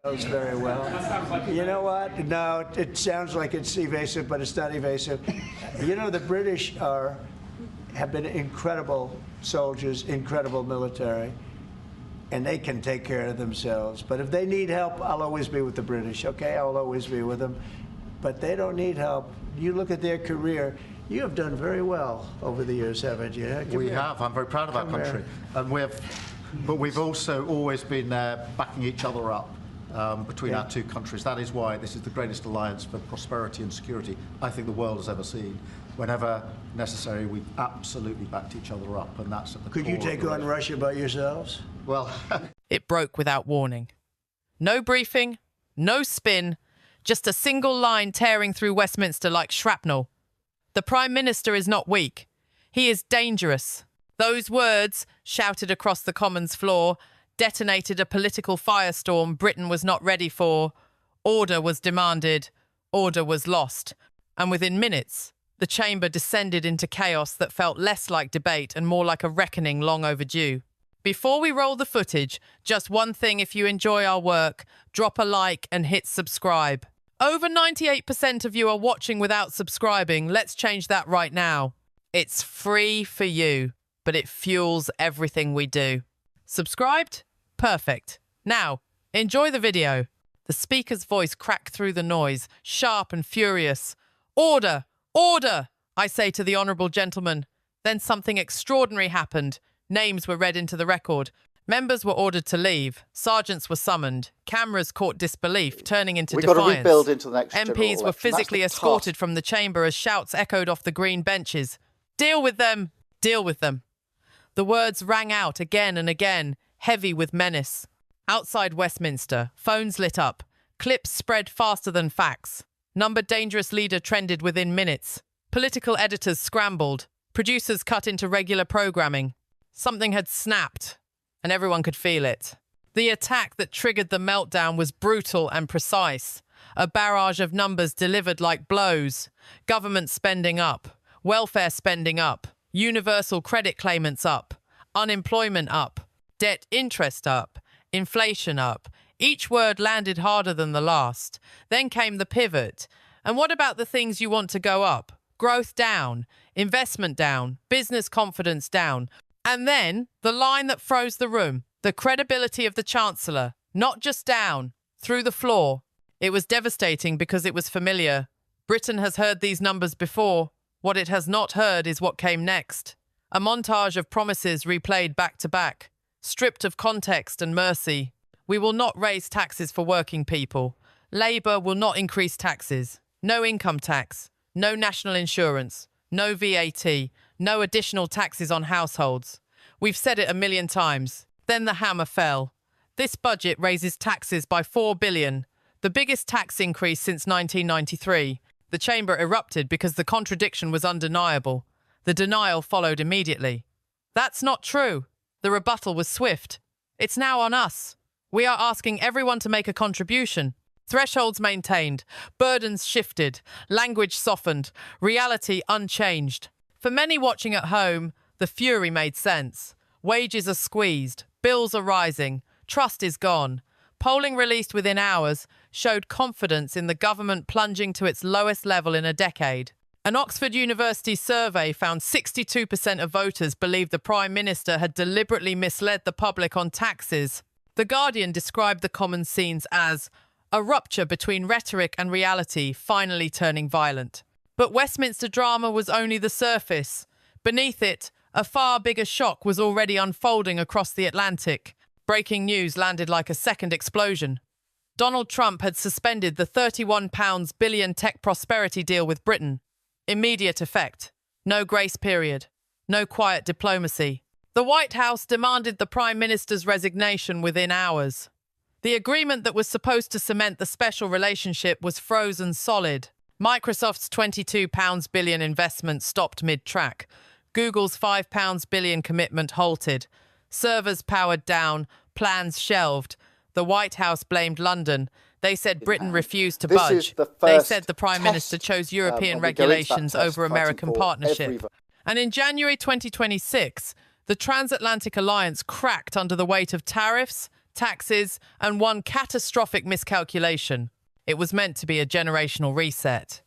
Knows very well. You know what? No, it sounds like it's evasive, but it's not evasive. You know, the British have been incredible soldiers, incredible military, and they can take care of themselves. But if they need help, I'll always be with the British, okay? I'll always be with them. But they don't need help. You look at their career. You have done very well over the years, haven't you? We have. I'm very proud of our country. And but we've also always been backing each other up. Between our two countries. That is why this is the greatest alliance for prosperity and security I think the world has ever seen. Whenever necessary, we've absolutely backed each other up, and that's at the core. Could you take on Russia by yourselves? Well, it broke without warning. No briefing, no spin, just a single line tearing through Westminster like shrapnel. The Prime Minister is not weak. He is dangerous. Those words, shouted across the Commons floor, detonated a political firestorm Britain was not ready for. Order was demanded, order was lost, and within minutes, the chamber descended into chaos that felt less like debate and more like a reckoning long overdue. Before we roll the footage, just one thing: if you enjoy our work, drop a like and hit subscribe. Over 98% of you are watching without subscribing. Let's change that right now. It's free for you, but it fuels everything we do. Subscribed? Perfect. Now, enjoy the video. The speaker's voice cracked through the noise, sharp and furious. Order! Order! I say to the honourable gentleman. Then something extraordinary happened. Names were read into the record. Members were ordered to leave. Sergeants were summoned. Cameras caught disbelief, turning into defiance. We've got to rebuild into the next MPs were physically escorted from the chamber as shouts echoed off the green benches. Deal with them! Deal with them! The words rang out again and again, heavy with menace. Outside Westminster, phones lit up. Clips spread faster than facts. Numbered dangerous leader trended within minutes. Political editors scrambled. Producers cut into regular programming. Something had snapped, and everyone could feel it. The attack that triggered the meltdown was brutal and precise. A barrage of numbers delivered like blows. Government spending up. Welfare spending up. Universal credit claimants up, unemployment up, debt interest up, inflation up. Each word landed harder than the last. Then came the pivot. And what about the things you want to go up? Growth down, investment down, business confidence down. And then the line that froze the room, the credibility of the Chancellor, not just down, through the floor. It was devastating because it was familiar. Britain has heard these numbers before. What it has not heard is what came next. A montage of promises replayed back to back, stripped of context and mercy. We will not raise taxes for working people. Labour will not increase taxes. No income tax. No national insurance. No VAT. No additional taxes on households. We've said it a million times. Then the hammer fell. This budget raises taxes by $4 billion, the biggest tax increase since 1993. The chamber erupted because the contradiction was undeniable. The denial followed immediately. That's not true. The rebuttal was swift. It's now on us. We are asking everyone to make a contribution. Thresholds maintained, burdens shifted, language softened, reality unchanged. For many watching at home, the fury made sense. Wages are squeezed, bills are rising, trust is gone. Polling released within hours showed confidence in the government plunging to its lowest level in a decade. An Oxford University survey found 62% of voters believed the Prime Minister had deliberately misled the public on taxes. The Guardian described the common scenes as a rupture between rhetoric and reality finally turning violent. But Westminster drama was only the surface. Beneath it, a far bigger shock was already unfolding across the Atlantic. Breaking news landed like a second explosion. Donald Trump had suspended the £31 billion tech prosperity deal with Britain. Immediate effect. No grace period. No quiet diplomacy. The White House demanded the Prime Minister's resignation within hours. The agreement that was supposed to cement the special relationship was frozen solid. Microsoft's £22 billion investment stopped mid-track. Google's £5 billion commitment halted. Servers powered down, plans shelved. The White House blamed London. They said Britain refused to budge. They said the Prime Minister chose European regulations over American partnership. And in January 2026, the transatlantic alliance cracked under the weight of tariffs, taxes, and one catastrophic miscalculation. It was meant to be a generational reset.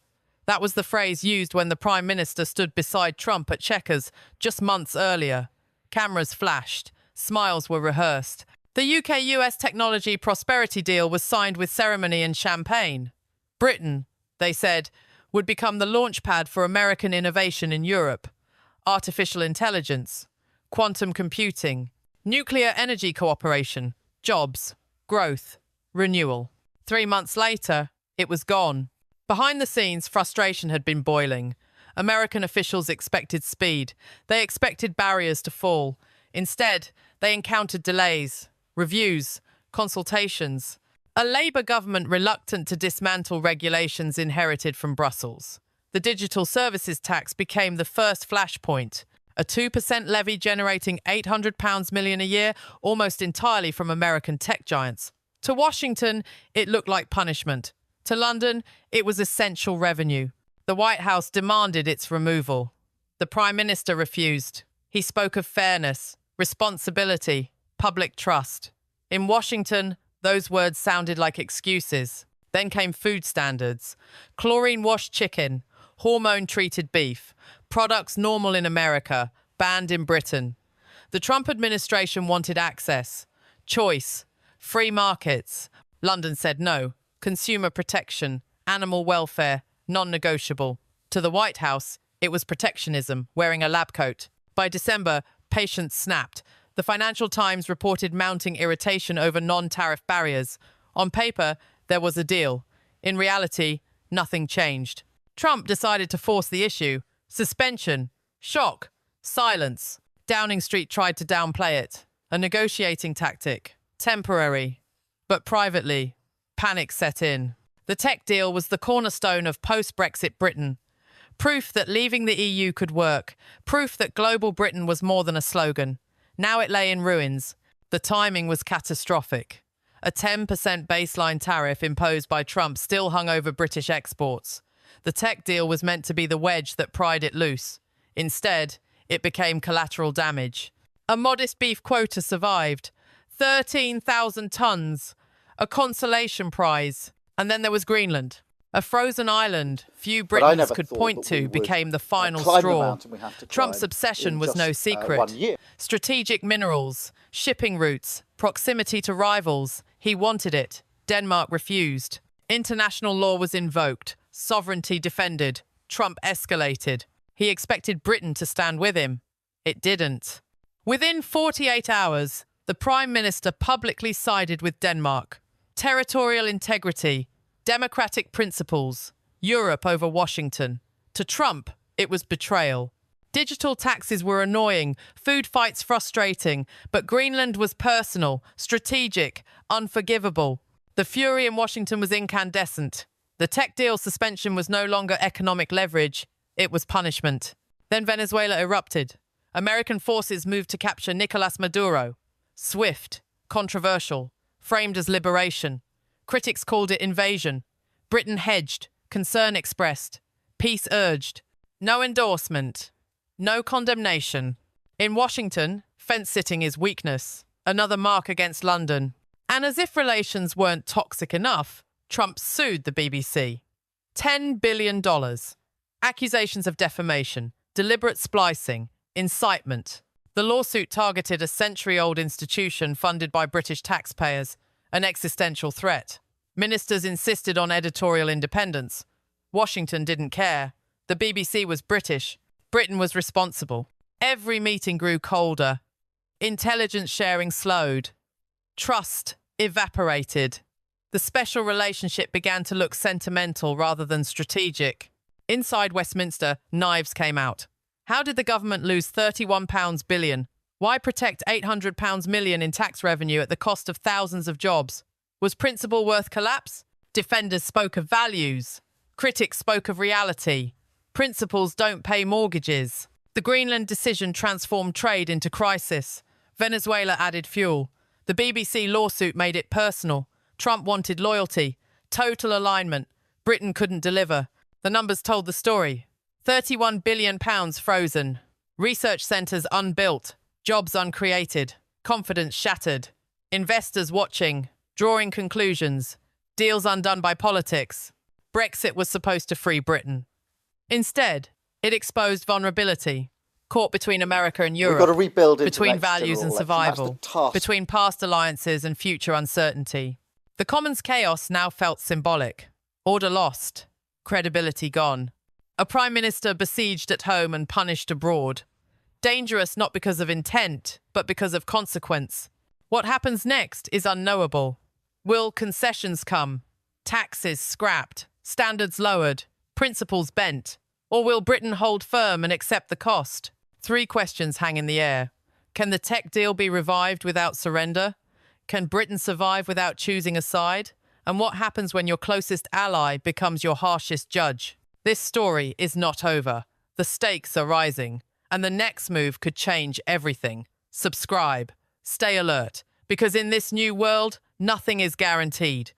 That was the phrase used when the Prime Minister stood beside Trump at Chequers just months earlier. Cameras flashed, smiles were rehearsed. The UK-US technology prosperity deal was signed with ceremony and champagne. Britain, they said, would become the launchpad for American innovation in Europe. Artificial intelligence, quantum computing, nuclear energy cooperation, jobs, growth, renewal. 3 months later, it was gone. Behind the scenes, frustration had been boiling. American officials expected speed. They expected barriers to fall. Instead, they encountered delays, reviews, consultations. A Labour government reluctant to dismantle regulations inherited from Brussels. The digital services tax became the first flashpoint. A 2% levy generating £800 million a year, almost entirely from American tech giants. To Washington, it looked like punishment. To London, it was essential revenue. The White House demanded its removal. The Prime Minister refused. He spoke of fairness, responsibility, public trust. In Washington, those words sounded like excuses. Then came food standards. Chlorine-washed chicken, hormone-treated beef, products normal in America, banned in Britain. The Trump administration wanted access, choice, free markets. London said no. Consumer protection, animal welfare, non-negotiable. To the White House, it was protectionism, wearing a lab coat. By December, patience snapped. The Financial Times reported mounting irritation over non-tariff barriers. On paper, there was a deal. In reality, nothing changed. Trump decided to force the issue. Suspension, shock, silence. Downing Street tried to downplay it. A negotiating tactic. Temporary. But privately, panic set in. The tech deal was the cornerstone of post-Brexit Britain. Proof that leaving the EU could work. Proof that global Britain was more than a slogan. Now it lay in ruins. The timing was catastrophic. A 10% baseline tariff imposed by Trump still hung over British exports. The tech deal was meant to be the wedge that pried it loose. Instead, it became collateral damage. A modest beef quota survived. 13,000 tons. A consolation prize. And then there was Greenland. A frozen island few Britons could point to became the final straw. Trump's obsession was no secret. Strategic minerals, shipping routes, proximity to rivals. He wanted it. Denmark refused. International law was invoked. Sovereignty defended. Trump escalated. He expected Britain to stand with him. It didn't. Within 48 hours, the Prime Minister publicly sided with Denmark. Territorial integrity, democratic principles, Europe over Washington. To Trump, it was betrayal. Digital taxes were annoying, food fights frustrating, but Greenland was personal, strategic, unforgivable. The fury in Washington was incandescent. The tech deal suspension was no longer economic leverage, it was punishment. Then Venezuela erupted. American forces moved to capture Nicolas Maduro. Swift, controversial, framed as liberation. Critics called it invasion. Britain hedged, concern expressed, peace urged. No endorsement, no condemnation. In Washington, fence-sitting is weakness, another mark against London. And as if relations weren't toxic enough, Trump sued the BBC. $10 billion. Accusations of defamation, deliberate splicing, incitement. The lawsuit targeted a century-old institution funded by British taxpayers, an existential threat. Ministers insisted on editorial independence. Washington didn't care. The BBC was British. Britain was responsible. Every meeting grew colder. Intelligence sharing slowed. Trust evaporated. The special relationship began to look sentimental rather than strategic. Inside Westminster, knives came out. How did the government lose £31 billion? Why protect £800 million in tax revenue at the cost of thousands of jobs? Was principle worth collapse? Defenders spoke of values. Critics spoke of reality. Principles don't pay mortgages. The Greenland decision transformed trade into crisis. Venezuela added fuel. The BBC lawsuit made it personal. Trump wanted loyalty, total alignment. Britain couldn't deliver. The numbers told the story. £31 billion frozen. Research centres unbuilt. Jobs uncreated. Confidence shattered. Investors watching, drawing conclusions, deals undone by politics. Brexit was supposed to free Britain. Instead, it exposed vulnerability, caught between America and Europe, We've got to rebuild into between the next values and general election. That's survival, the task. between past alliances and future uncertainty. The Commons' chaos now felt symbolic. Order lost, credibility gone. A prime minister besieged at home and punished abroad. Dangerous not because of intent, but because of consequence. What happens next is unknowable. Will concessions come? Taxes scrapped? Standards lowered? Principles bent? Or will Britain hold firm and accept the cost? 3 questions hang in the air. Can the tech deal be revived without surrender? Can Britain survive without choosing a side? And what happens when your closest ally becomes your harshest judge? This story is not over. The stakes are rising, and the next move could change everything. Subscribe. Stay alert, because in this new world, nothing is guaranteed.